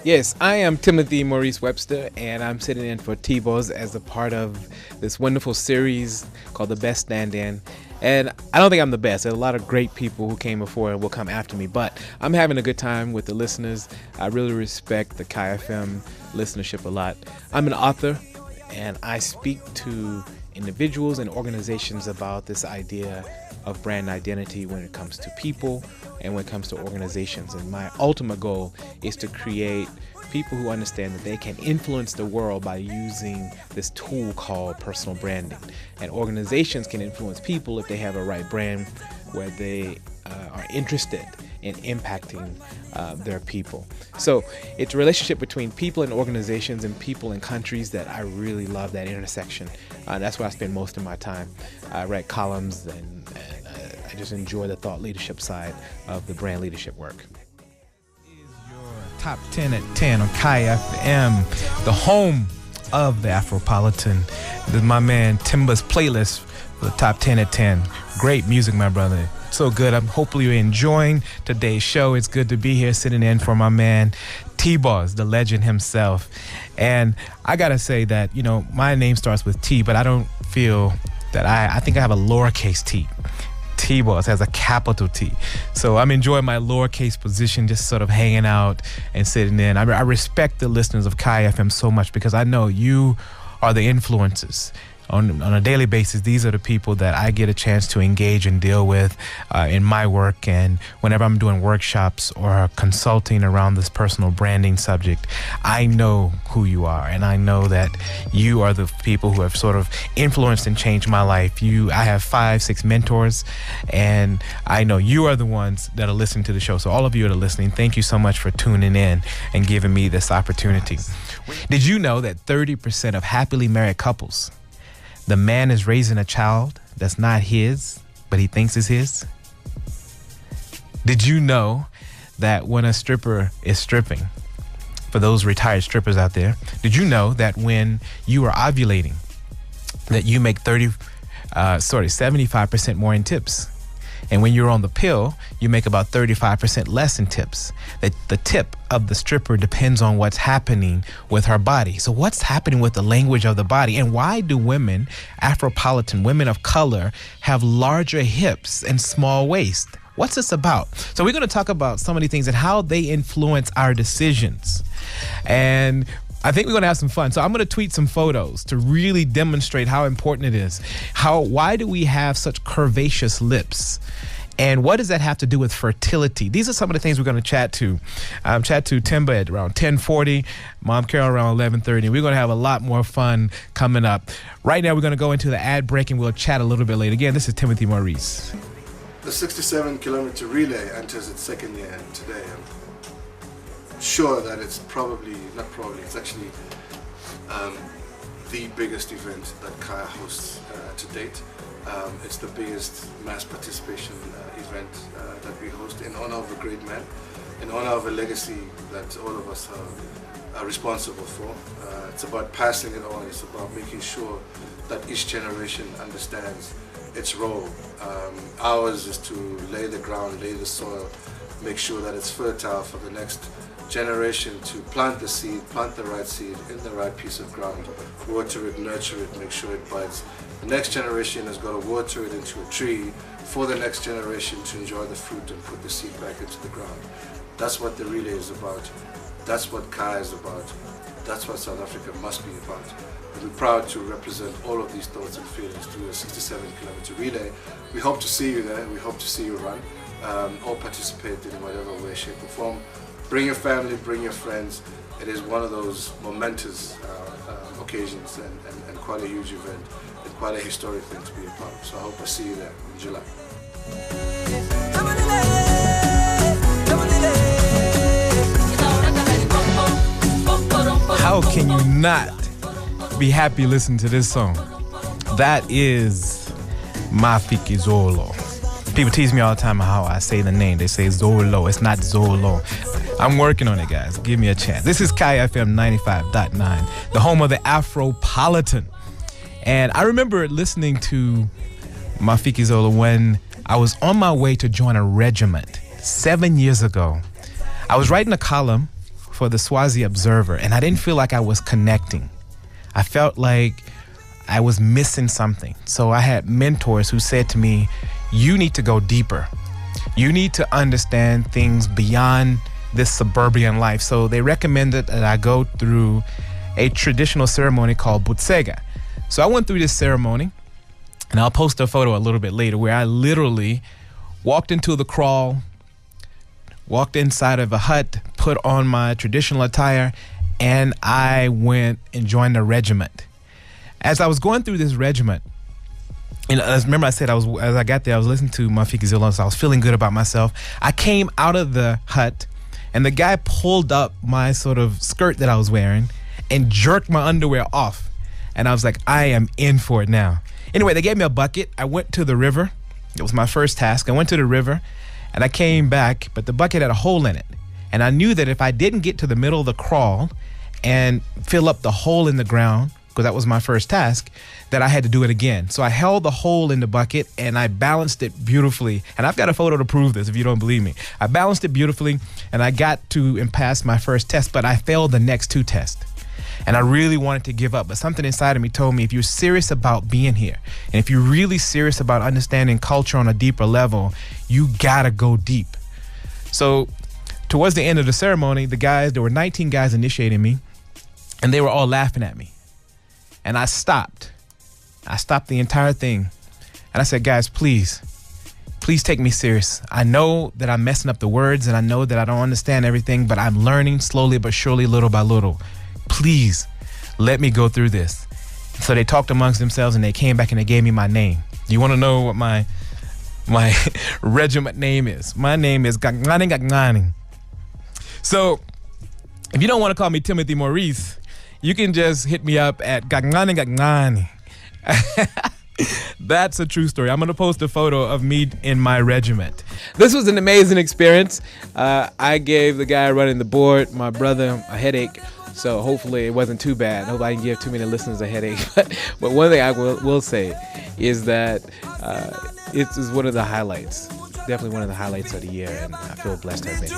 Yes, I am Timothy Maurice Webster, and I'm sitting in for T-Bose as a part of this wonderful series called The Best Stand-In. And I don't think I'm the best. There's a lot of great people who came before and will come after me, but I'm having a good time with the listeners. I really respect the Kai FM listenership a lot. I'm an author, and I speak to individuals and organizations about this idea of brand identity when it comes to people and when it comes to organizations. And my ultimate goal is to create people who understand that they can influence the world by using this tool called personal branding. And organizations can influence people if they have a right brand where they are interested in impacting their people. So it's a relationship between people and organizations and people and countries that I really love, that intersection. That's where I spend most of my time. I write columns and I just enjoy the thought leadership side of the brand leadership work. Top 10 at 10 on Kai FM, the home of the Afropolitan. This is my man Timba's playlist for the top 10 at 10. Great music, my brother. So good. Hopefully you're enjoying today's show. It's good to be here sitting in for my man T-Bose, the legend himself. And I gotta say that, you know, my name starts with T, but I don't feel that I think I have a lowercase T. T-Bose has a capital T. So I'm enjoying my lowercase position, just sort of hanging out and sitting in. I respect the listeners of Kai FM so much because I know you are the influencers. On a daily basis, these are the people that I get a chance to engage and deal with in my work. And whenever I'm doing workshops or consulting around this personal branding subject, I know who you are. And I know that you are the people who have sort of influenced and changed my life. I have 5-6 mentors, and I know you are the ones that are listening to the show. So all of you that are listening, thank you so much for tuning in and giving me this opportunity. Did you know that 30% of happily married couples, the man is raising a child that's not his, but he thinks is his? Did you know that when a stripper is stripping, for those retired strippers out there, did you know that when you are ovulating, that you make 75% more in tips? And when you're on the pill, you make about 35% less in tips. That the tip of the stripper depends on what's happening with her body. So what's happening with the language of the body? And why do women, Afropolitan, women of color, have larger hips and small waist? What's this about? So we're going to talk about some of these things and how they influence our decisions. And I think we're going to have some fun. So I'm going to tweet some photos to really demonstrate how important it is. Why do we have such curvaceous lips? And what does that have to do with fertility? These are some of the things we're going to chat to. Chat to Timba at around 10:40, Mom Carol around 11:30. We're going to have a lot more fun coming up. Right now, we're going to go into the ad break and we'll chat a little bit later. Again, this is Timothy Maurice. The 67-kilometer relay enters its second year today. I'm sure that it's it's actually the biggest event that Kaya hosts to date. It's the biggest mass participation event that we host in honor of a great man, in honor of a legacy that all of us are responsible for. It's about passing it on. It's about making sure that each generation understands its role. Ours is to lay the ground, lay the soil, make sure that it's fertile for the next generation to plant the seed, plant the right seed in the right piece of ground, water it, nurture it, make sure it bites. The next generation has got to water it into a tree for the next generation to enjoy the fruit and put the seed back into the ground. That's what the relay is about. That's what Kai is about. That's what South Africa must be about. And we're proud to represent all of these thoughts and feelings through a 67-kilometer relay. We hope to see you there. We hope to see you run or participate in whatever way, shape or form. Bring your family, bring your friends. It is one of those momentous occasions and quite a huge event and quite a historic thing to be a part of. So I hope I see you there in July. How can you not be happy listening to this song? That is Mafiki Zolo. People tease me all the time how I say the name. They say Zolo. It's not Zolo. I'm working on it, guys. Give me a chance. This is Kai FM 95.9, the home of the Afropolitan. And I remember listening to Mafiki Zolo when I was on my way to join a regiment 7 years ago. I was writing a column for the Swazi Observer, and I didn't feel like I was connecting. I felt like I was missing something. So I had mentors who said to me, you need to go deeper. You need to understand things beyond this suburban life. So they recommended that I go through a traditional ceremony called Butsega. So I went through this ceremony, and I'll post a photo a little bit later, where I literally walked into the kraal, walked inside of a hut, put on my traditional attire, and I went and joined a regiment. As I was going through this regiment, and remember I said as I got there, I was listening to Mafiki Zilon, so I was feeling good about myself. I came out of the hut, and the guy pulled up my sort of skirt that I was wearing and jerked my underwear off. And I was like, I am in for it now. Anyway, they gave me a bucket. I went to the river. It was my first task. I went to the river, and I came back, but the bucket had a hole in it. And I knew that if I didn't get to the middle of the kraal and fill up the hole in the ground, because that was my first task, that I had to do it again. So I held the hole in the bucket, and I balanced it beautifully. And I've got a photo to prove this if you don't believe me. I balanced it beautifully, and I got to and passed my first test, but I failed the next two tests. And I really wanted to give up, but something inside of me told me, if you're serious about being here, and if you're really serious about understanding culture on a deeper level, you gotta go deep. So towards the end of the ceremony, there were 19 guys initiating me, and they were all laughing at me. And I stopped. I stopped the entire thing. And I said, guys, please take me serious. I know that I'm messing up the words, and I know that I don't understand everything, but I'm learning slowly but surely, little by little. Please let me go through this. So they talked amongst themselves, and they came back and they gave me my name. You want to know what my regiment name is? My name is Gagani Gagani. So if you don't want to call me Timothy Maurice, you can just hit me up at Gagani Gagani. That's a true story. I'm going to post a photo of me in my regiment. This was an amazing experience. I gave the guy running the board, my brother, a headache. So hopefully it wasn't too bad. I hope I didn't give too many listeners a headache. But one thing I will say is that it is one of the highlights. Definitely one of the highlights of the year, and I feel blessed to have been.